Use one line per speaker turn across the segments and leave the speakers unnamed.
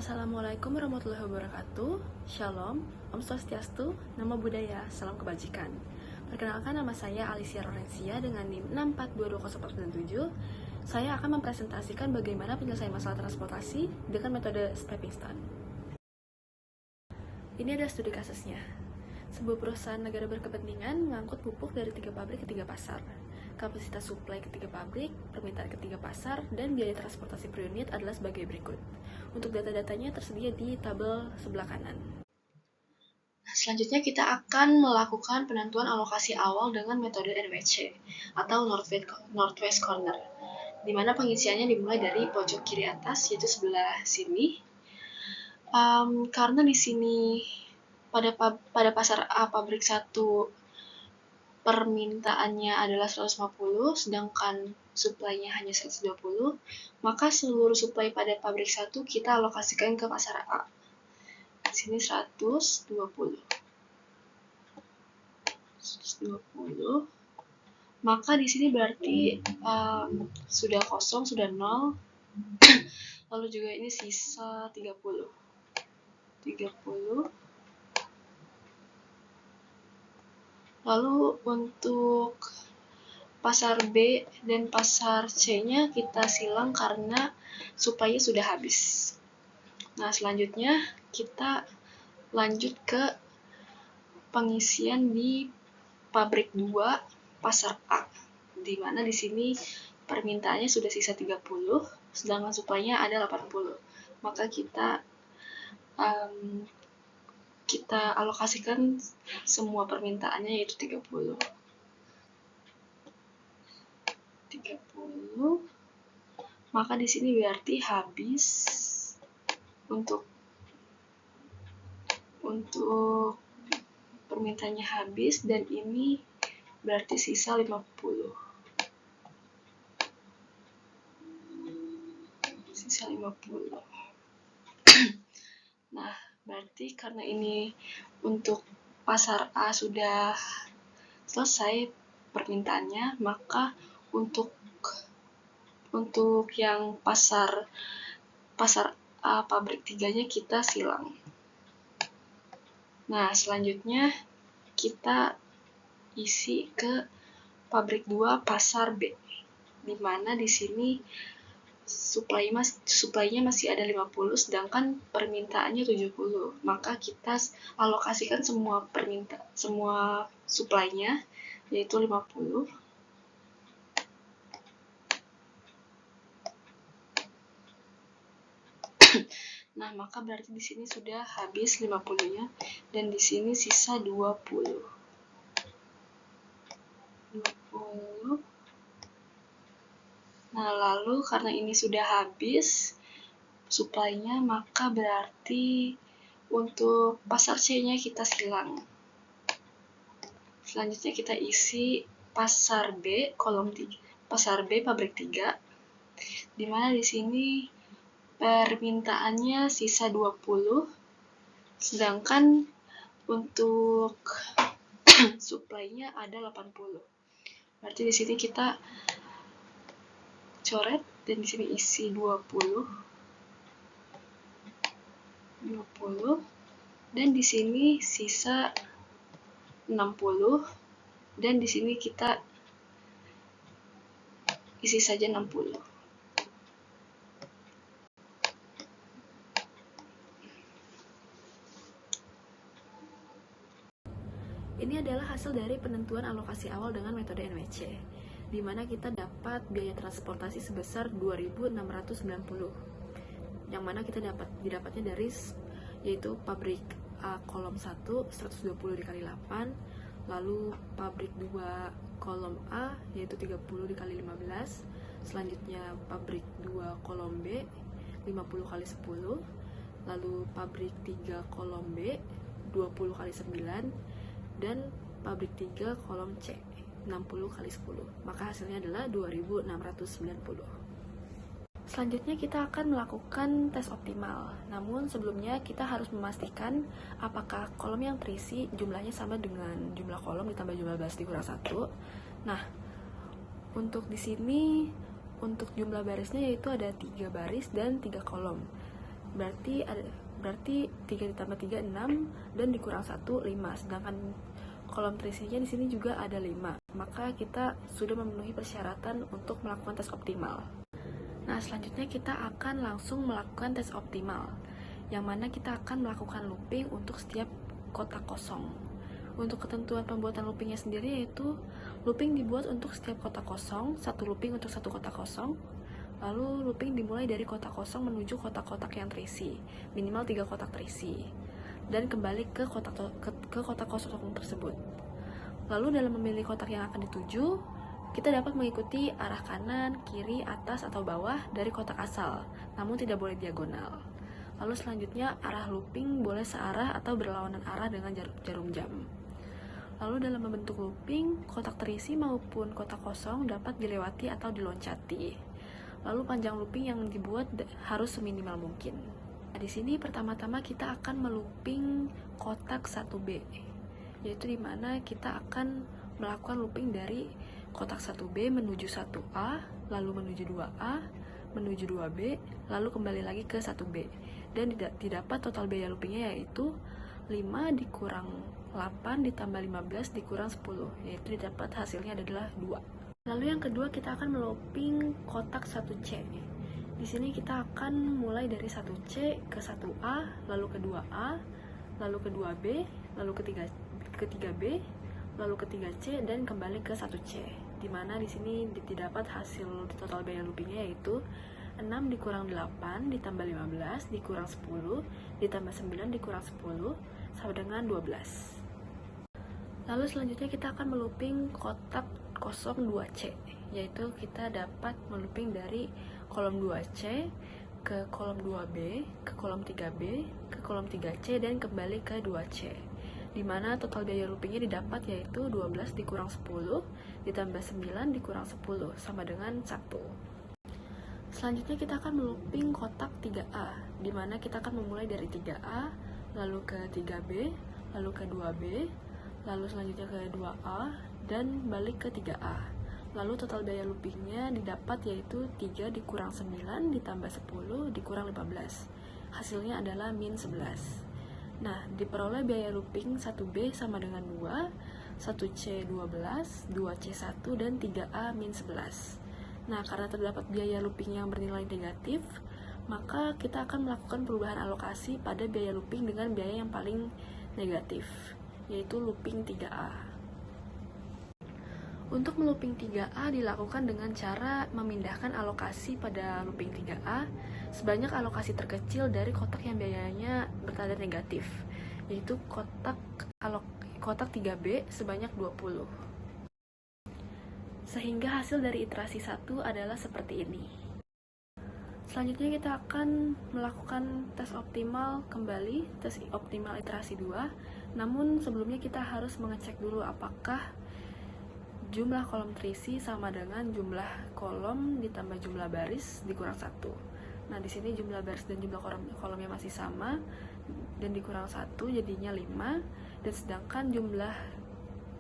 Assalamualaikum warahmatullahi wabarakatuh. Shalom, Om Swastiastu, Namo Buddhaya, Salam Kebajikan. Perkenalkan, nama saya Alicia Lorencia dengan NIM 6420497. Saya akan mempresentasikan bagaimana penyelesaian masalah transportasi dengan metode stepping stone. Ini adalah studi kasusnya. Sebuah perusahaan negara berkepentingan mengangkut pupuk dari 3 pabrik ke 3 pasar. Kapasitas suplai ke 3 pabrik, permintaan ke 3 pasar, dan biaya transportasi per unit adalah sebagai berikut. Untuk data-datanya tersedia di tabel sebelah kanan. Selanjutnya kita akan melakukan penentuan alokasi awal dengan metode NWC atau Northwest Corner, di mana pengisiannya dimulai dari pojok kiri atas, yaitu sebelah sini. Karena di sini pada pasar A pabrik 1 permintaannya adalah 150, sedangkan suplainya hanya 120, maka seluruh suplai pada pabrik 1 kita alokasikan ke pasar A. Di sini 120. Maka di sini berarti sudah kosong, sudah 0. Lalu juga ini sisa 30. Lalu untuk pasar B dan pasar C-nya kita silang karena suplainya sudah habis. Nah, selanjutnya kita lanjut ke pengisian di pabrik 2 pasar A, di mana di sini permintaannya sudah sisa 30, sedangkan suplainya ada 80. Maka kita alokasikan semua permintaannya, yaitu 30. Maka di sini berarti habis untuk permintaannya habis, dan ini berarti sisa 50. Nah, berarti karena ini untuk pasar A sudah selesai permintaannya, maka untuk yang pasar A pabrik 3-nya kita silang. Nah, selanjutnya kita isi ke pabrik 2 pasar B, di mana di sini suplainya masih ada 50, sedangkan permintaannya 70. Maka kita alokasikan semua suplainya, yaitu 50. Nah, maka berarti di sini sudah habis 50-nya, dan di sini sisa 20. Nah, lalu karena ini sudah habis suplainya, maka berarti untuk pasar C-nya kita silang. Selanjutnya kita isi pasar B kolom 3, pasar B pabrik 3, di mana di sini permintaannya sisa 20, sedangkan untuk suplainya ada 80. Berarti di sini kita coret, dan di sini isi 20, dan di sini sisa 60, dan di sini kita isi saja 60. Ini adalah hasil dari penentuan alokasi awal dengan metode NWC, di mana kita dapat biaya transportasi sebesar 2.690, yang mana kita didapatnya dari yaitu pabrik A kolom 1 120 dikali 8, lalu pabrik 2 kolom A yaitu 30 dikali 15, selanjutnya pabrik 2 kolom B 50 kali 10, lalu pabrik 3 kolom B 20 kali 9, dan pabrik 3 kolom C 60 kali 10. Maka hasilnya adalah 2.690. Selanjutnya kita akan melakukan tes optimal. Namun sebelumnya kita harus memastikan apakah kolom yang terisi jumlahnya sama dengan jumlah kolom ditambah jumlah baris dikurang 1. Nah, untuk di sini untuk jumlah barisnya yaitu ada 3 baris dan 3 kolom. berarti 3 ditambah 3 6 dan dikurang 1 5. Sedangkan kolom terisinya di sini juga ada 5. Maka kita sudah memenuhi persyaratan untuk melakukan tes optimal. Nah, selanjutnya kita akan langsung melakukan tes optimal, yang mana kita akan melakukan looping untuk setiap kotak kosong. Untuk ketentuan pembuatan loopingnya sendiri yaitu looping dibuat untuk setiap kotak kosong, satu looping untuk satu kotak kosong. Lalu looping dimulai dari kotak kosong menuju kotak-kotak yang terisi, minimal 3 kotak terisi, dan kembali ke kotak kosong tersebut. Lalu dalam memilih kotak yang akan dituju, kita dapat mengikuti arah kanan, kiri, atas, atau bawah dari kotak asal, namun tidak boleh diagonal. Lalu selanjutnya arah looping boleh searah atau berlawanan arah dengan jarum jam. Lalu dalam membentuk looping, kotak terisi maupun kotak kosong dapat dilewati atau diloncati. Lalu panjang looping yang dibuat harus seminimal mungkin. Nah, di sini pertama-tama kita akan melooping kotak 1B, yaitu dimana kita akan melakukan looping dari kotak 1B menuju 1A, lalu menuju 2A, menuju 2B, lalu kembali lagi ke 1B. Dan didapat total biaya loopingnya yaitu 5 dikurang 8 ditambah 15 dikurang 10, yaitu didapat hasilnya adalah 2. Lalu yang kedua kita akan melooping kotak 1C. Di sini kita akan mulai dari 1C ke 1A, lalu ke 2A, lalu ke 2B, lalu ke 3B, lalu ke 3C dan kembali ke 1C. Dimana di sini didapat hasil total biaya loopingnya yaitu 6 dikurang 8 ditambah 15 dikurang 10 ditambah 9 dikurang 10 sama dengan 12. Lalu selanjutnya kita akan melooping kotak kosong 2C, yaitu kita dapat melooping dari kolom 2C ke kolom 2B, ke kolom 3B, ke kolom 3C, dan kembali ke 2C. Dimana total biaya loopingnya didapat yaitu 12 dikurang 10 ditambah 9 dikurang 10 sama dengan 1. Selanjutnya kita akan melooping kotak 3A, dimana kita akan memulai dari 3A, lalu ke 3B, lalu ke 2B, lalu selanjutnya ke 2A, dan balik ke 3A. Lalu total biaya loopingnya didapat yaitu 3 dikurang 9 ditambah 10 dikurang 15. Hasilnya adalah min 11. Nah, diperoleh biaya looping 1B sama dengan 2, 1C 12, 2C 1, dan 3A min 11. Nah, karena terdapat biaya looping yang bernilai negatif, maka kita akan melakukan perubahan alokasi pada biaya looping dengan biaya yang paling negatif, yaitu looping 3A. Untuk melooping 3A dilakukan dengan cara memindahkan alokasi pada looping 3A sebanyak alokasi terkecil dari kotak yang biayanya bertanda negatif, yaitu kotak 3B sebanyak 20. Sehingga hasil dari iterasi 1 adalah seperti ini. Selanjutnya kita akan melakukan tes optimal kembali, tes optimal iterasi 2. Namun sebelumnya kita harus mengecek dulu apakah jumlah kolom terisi sama dengan jumlah kolom ditambah jumlah baris dikurang 1. Nah, di sini jumlah baris dan jumlah kolomnya masih sama dan dikurang 1 jadinya 5, dan sedangkan jumlah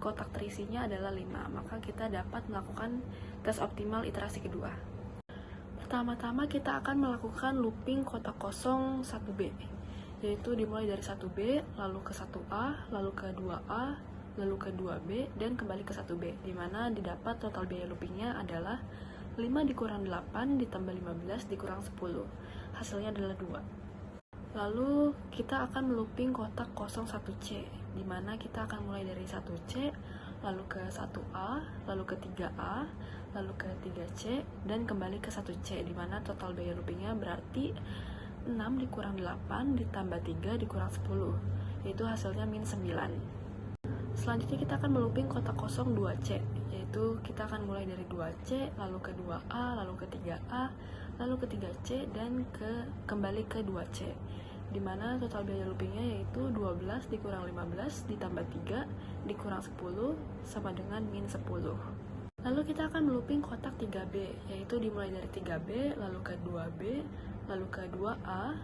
kotak terisinya adalah 5. Maka kita dapat melakukan tes optimal iterasi kedua. Pertama-tama kita akan melakukan looping kotak kosong 1B, yaitu dimulai dari 1B, lalu ke 1A, lalu ke 2A, lalu ke 2B, dan kembali ke 1B, dimana didapat total biaya loopingnya adalah 5 dikurang 8 ditambah 15 dikurang 10. Hasilnya adalah 2. Lalu kita akan melooping kotak kosong 1C, dimana kita akan mulai dari 1C, lalu ke 1A, lalu ke 3A, lalu ke 3C, dan kembali ke 1C, dimana total biaya loopingnya berarti 6 dikurang 8 ditambah 3 dikurang 10, yaitu hasilnya min 9. Selanjutnya kita akan melooping kotak kosong 2C, yaitu kita akan mulai dari 2C, lalu ke 2A, lalu ke 3A, lalu ke 3C, dan kembali ke 2C, dimana total biaya loopingnya yaitu 12 dikurang 15 ditambah 3 dikurang 10 sama dengan min 10. Lalu kita akan melooping kotak 3B, yaitu dimulai dari 3B, lalu ke 2B, lalu ke 2A,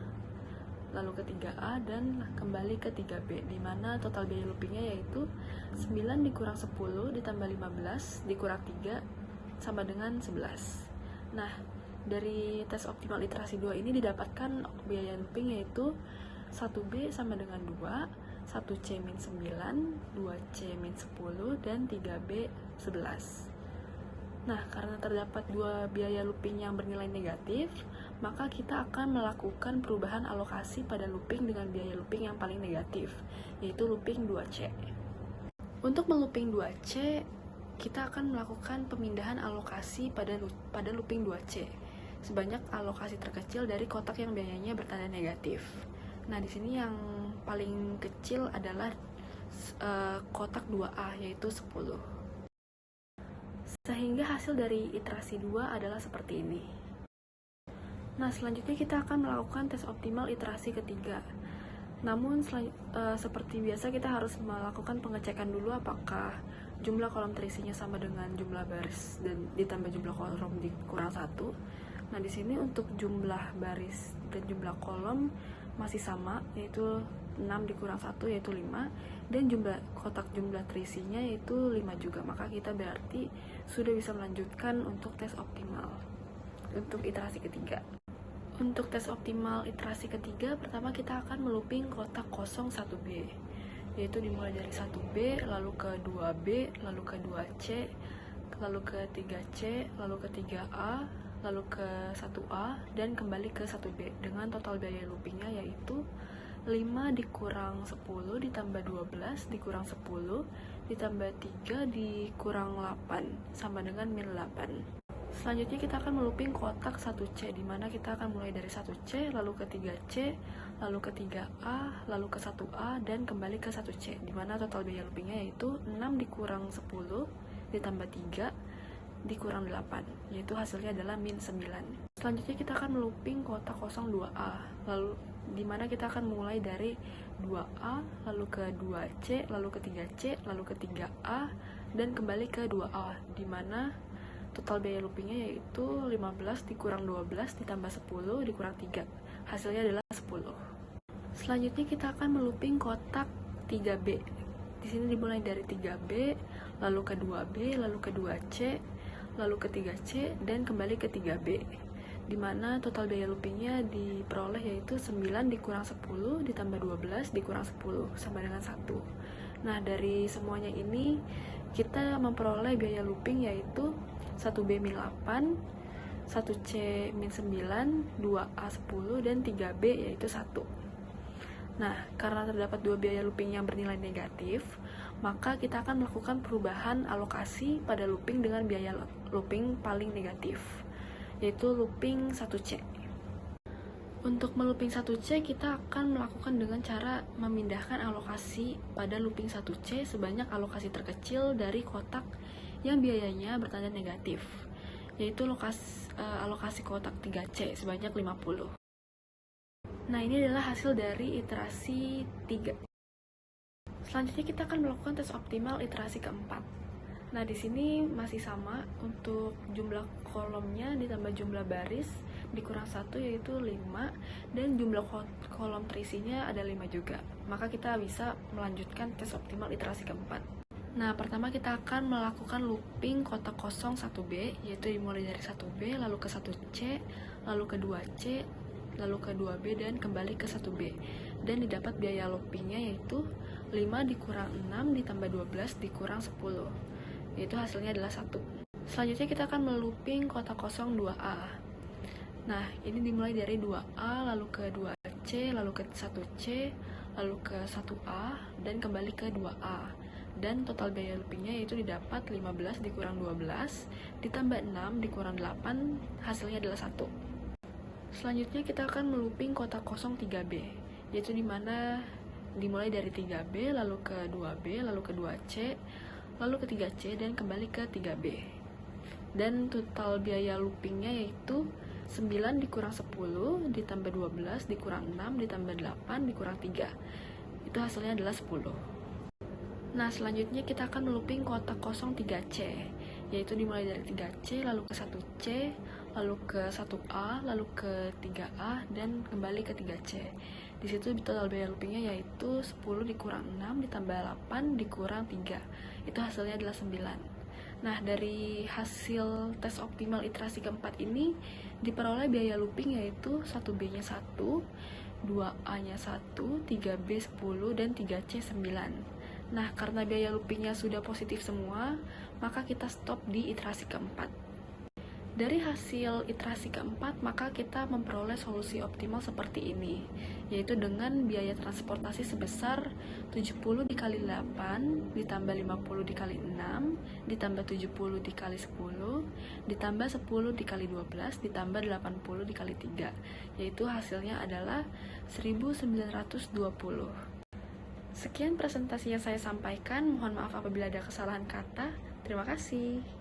lalu ke 3A, dan kembali ke 3B, dimana total biaya loopingnya yaitu 9 dikurang 10 ditambah 15 dikurang 3 sama dengan 11. Nah, Dari tes optimal iterasi 2 ini didapatkan biaya looping yaitu 1B sama dengan 2, 1C min 9, 2C min 10, dan 3B 11. Nah, karena terdapat dua biaya looping yang bernilai negatif, maka kita akan melakukan perubahan alokasi pada looping dengan biaya looping yang paling negatif, yaitu looping 2C. Untuk melooping 2C, kita akan melakukan pemindahan alokasi pada looping 2C sebanyak alokasi terkecil dari kotak yang biayanya bertanda negatif. Nah, di sini yang paling kecil adalah kotak 2A, yaitu 10. Sehingga hasil dari iterasi 2 adalah seperti ini. Nah, selanjutnya kita akan melakukan tes optimal iterasi ketiga. Namun, seperti biasa kita harus melakukan pengecekan dulu apakah jumlah kolom terisinya sama dengan jumlah baris dan ditambah jumlah kolom dikurang 1. Nah, di sini untuk jumlah baris dan jumlah kolom masih sama, yaitu 6 dikurang 1 yaitu 5, dan jumlah terisinya yaitu 5 juga. Maka kita berarti sudah bisa melanjutkan untuk tes optimal untuk iterasi ketiga. Untuk tes optimal iterasi ketiga, pertama kita akan melooping kotak kosong 1B, yaitu dimulai dari 1B, lalu ke 2B, lalu ke 2C, lalu ke 3C, lalu ke 3A, lalu ke 1A, dan kembali ke 1B dengan total biaya loopingnya yaitu 5 dikurang 10 ditambah 12 dikurang 10 ditambah 3 dikurang 8 sama dengan min 8. Selanjutnya kita akan melooping kotak 1C, dimana kita akan mulai dari 1C, lalu ke 3C, lalu ke 3A, lalu ke 1A, dan kembali ke 1C, dimana total biaya loopingnya yaitu 6 dikurang 10 ditambah 3 dikurang 8, yaitu hasilnya adalah min 9. Selanjutnya kita akan melooping kotak kosong 2A, lalu dimana kita akan mulai dari 2A, lalu ke 2C, lalu ke 3C, lalu ke 3A, dan kembali ke 2A, dimana total biaya loopingnya yaitu 15 dikurang 12 ditambah 10 dikurang 3, hasilnya adalah 10. Selanjutnya kita akan melooping kotak 3B. Di sini dimulai dari 3B, lalu ke 2B, lalu ke 2C, lalu ke 3C, dan kembali ke 3B, dimana total biaya loopingnya diperoleh yaitu 9 dikurang 10 ditambah 12 dikurang 10 sama dengan 1. Nah, dari semuanya ini kita memperoleh biaya looping yaitu 1B min 8, 1C min 9, 2A 10, dan 3B yaitu 1. Nah, karena terdapat dua biaya looping yang bernilai negatif, maka kita akan melakukan perubahan alokasi pada looping dengan biaya looping paling negatif, yaitu looping 1C. Untuk melooping 1C, kita akan melakukan dengan cara memindahkan alokasi pada looping 1C sebanyak alokasi terkecil dari kotak yang biayanya bertanda negatif, yaitu alokasi kotak 3C sebanyak 50. Nah, ini adalah hasil dari iterasi 3. Selanjutnya kita akan melakukan tes optimal iterasi keempat. Nah, di sini masih sama untuk jumlah kolomnya ditambah jumlah baris dikurang 1 yaitu 5, dan jumlah kolom terisinya ada 5 juga. Maka kita bisa melanjutkan tes optimal iterasi keempat. Nah, pertama kita akan melakukan looping kotak kosong 1B, yaitu dimulai dari 1B, lalu ke 1C, lalu ke 2C, lalu ke 2B, dan kembali ke 1B. Dan didapat biaya loopingnya yaitu 5 dikurang 6 ditambah 12 dikurang 10, yaitu hasilnya adalah 1. Selanjutnya kita akan melooping kotak kosong 2A. Nah, ini dimulai dari 2A, lalu ke 2C, lalu ke 1C, lalu ke 1A, dan kembali ke 2A. Dan total biaya loopingnya yaitu didapat 15 dikurang 12 ditambah 6 dikurang 8, hasilnya adalah 1. Selanjutnya kita akan melooping kotak kosong 3B, yaitu dimana dimulai dari 3B, lalu ke 2B, lalu ke 2C, lalu ke 3C, dan kembali ke 3B. Dan total biaya loopingnya yaitu 9 dikurang 10 ditambah 12 dikurang 6 ditambah 8 dikurang 3, itu hasilnya adalah 10. Nah, selanjutnya kita akan melooping kotak kosong 3C, yaitu dimulai dari 3C, lalu ke 1C, lalu ke 1A, lalu ke 3A, dan kembali ke 3C. Di situ total biaya loopingnya yaitu 10 dikurang 6 ditambah 8 dikurang 3, itu hasilnya adalah 9. Nah, dari hasil tes optimal iterasi keempat ini diperoleh biaya looping yaitu 1B-nya 1, 2A-nya 1, 3B 10, dan 3C 9. Nah, karena biaya loopingnya sudah positif semua, maka kita stop di iterasi keempat. Dari hasil iterasi keempat, maka kita memperoleh solusi optimal seperti ini, yaitu dengan biaya transportasi sebesar 70 dikali 8, ditambah 50 dikali 6, ditambah 70 dikali 10, ditambah 10 dikali 12, ditambah 80 dikali 3, yaitu hasilnya adalah 1920. Sekian presentasi yang saya sampaikan, mohon maaf apabila ada kesalahan kata. Terima kasih.